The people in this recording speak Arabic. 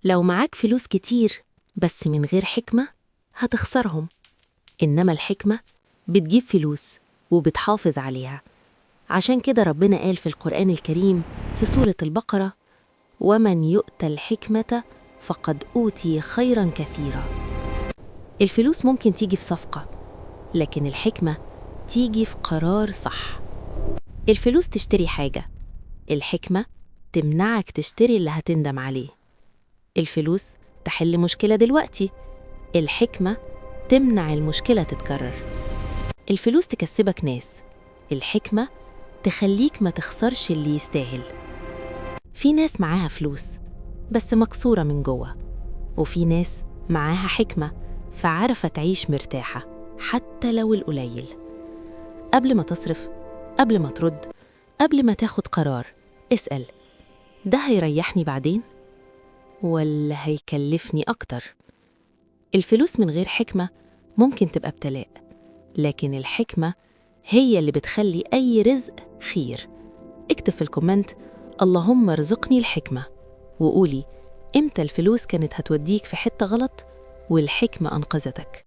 لو معاك فلوس كتير بس من غير حكمة هتخسرهم، إنما الحكمة بتجيب فلوس وبتحافظ عليها. عشان كده ربنا قال في القرآن الكريم في سورة البقرة: ومن يؤت الحكمة فقد أوتي خيرا كثيرا. الفلوس ممكن تيجي في صفقة، لكن الحكمة تيجي في قرار صح. الفلوس تشتري حاجة، الحكمة تمنعك تشتري اللي هتندم عليه. الفلوس تحل مشكلة دلوقتي، الحكمة تمنع المشكلة تتكرر. الفلوس تكسبك ناس، الحكمة تخليك ما تخسرش اللي يستاهل. في ناس معاها فلوس بس مكسورة من جوه، وفي ناس معاها حكمة فعارفة تعيش مرتاحة حتى لو القليل. قبل ما تصرف، قبل ما ترد، قبل ما تاخد قرار، اسأل: ده هيريحني بعدين ولا هيكلفني أكتر؟ الفلوس من غير حكمة ممكن تبقى ابتلاء، لكن الحكمة هي اللي بتخلي أي رزق خير. اكتب في الكومنت: اللهم ارزقني الحكمة، وقولي إمتى الفلوس كانت هتوديك في حتة غلط والحكمة أنقذتك.